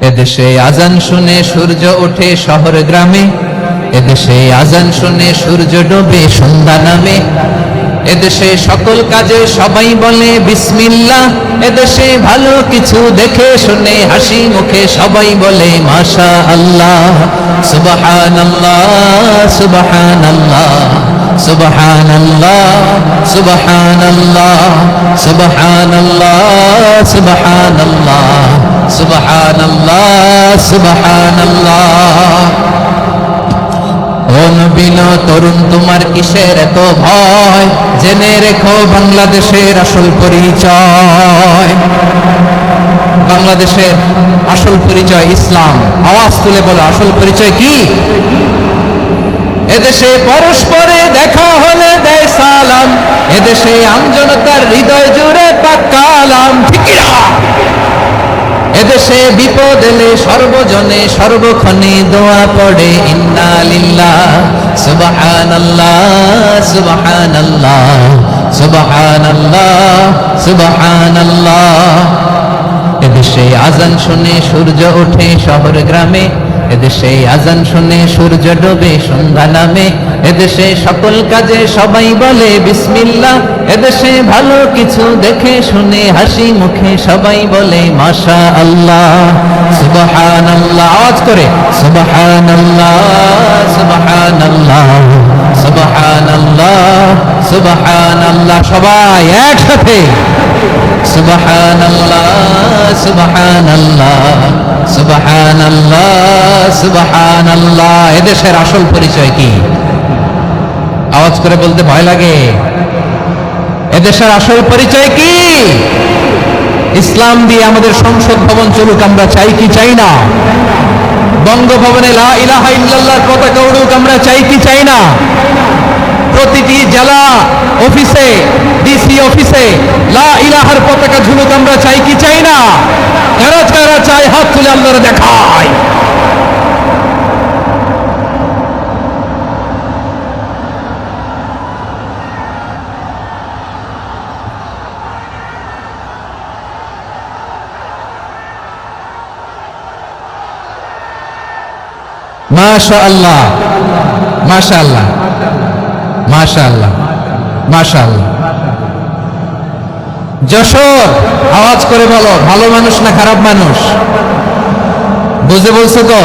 এদেশে আজান শুনে সূর্য ওঠে শহর গ্রামে, এদেশে আজান শুনে সূর্য ডোবে সন্ধ্যা নামে। এদেশে সকল কাজে সবাই বলে বিসমিল্লাহ, এদেশে ভালো কিছু দেখে শুনে হাসি মুখে সবাই বলে মাশা আল্লাহ। সুবহানাল্লাহ সুবহানাল্লাহ সুবহানাল্লাহ সুবহানাল্লাহ সুবহানাল্লাহ সুবহানাল্লাহ সুবহানাল্লাহ সুবহানাল্লাহ। ও নবীন তরুণ তোমার কিসের এত ভয়, জেনে রেখো বাংলাদেশের আসল পরিচয়। বাংলাদেশের আসল পরিচয় ইসলাম। আওয়াজ তুলে বলো আসল পরিচয় কি? এদেশে পরস্পরে দেখা হলে দেয় সালাম, এদেশে আমজনতার হৃদয় জুড়ে পাক্কালাম। ঠিক না? এদেশে বিপদ এলে সর্বজনে সর্বক্ষণে দোয়া পড়ে ইন্না লিল্লাহ সুবহানাল্লাহ সুবহানাল্লাহ সুবহানাল্লাহ সুবহানাল্লাহ। এদেশে আজান শুনে সূর্য ওঠে শহর গ্রামে, এদেশে আজান শুনে সূর্য ডোবে সন্ধ্যা নামে। এদেশে সকল কাজে সবাই বলে বিসমিল্লাহ, এদেশে ভালো কিছু দেখে শুনে হাসি মুখে সবাই বলে মাশা আল্লাহ। সুবহানাল্লাহ, আওয়াজ করে সুবহানাল্লাহ সুবহানাল্লাহ সুবহানাল্লাহ সুবহানাল্লাহ। সবাই একসাথে সুবহানাল্লাহ সুবহানাল্লাহ সুবহানাল্লাহ সুবহানাল্লাহ। এদেশের আসল পরিচয় কি? আওয়াজ করে বলতে ভয় লাগে। এদেশের আসল পরিচয় কি? ইসলাম দিয়ে আমাদের সংসদ ভবন চলুক, আমরা চাই কি চাই না? বঙ্গভবনে লা ইলাহা ইল্লাল্লাহর পতাকা উড়ুক, আমরা চাই কি চাই না? প্রতিটি জেলা অফিসে, ডিসি অফিসে লা ইলাহার পতাকা ঝুলুক, আমরা চাই কি চাই না? কারা কারা চাই হাত তুলে আল্লাহরে দেখায়। মাশাআল্লাহ মাশাআল্লাহ মাশাআল্লাহ মাশাআল্লাহ। যশোর, আওয়াজ করে বলো ভালো মানুষ না খারাপ মানুষ? বুঝে বলছো তো?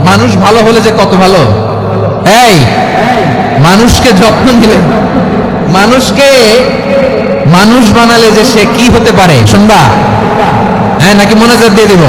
মানুষ ভালো হলে যে কত ভালো। এই মানুষকে যত্ন দিলে, মানুষকে মানুষ বানালে যে সে কি হতে পারে শুনবা? হ্যাঁ, নাকি মনোযোগ দিয়ে দিব?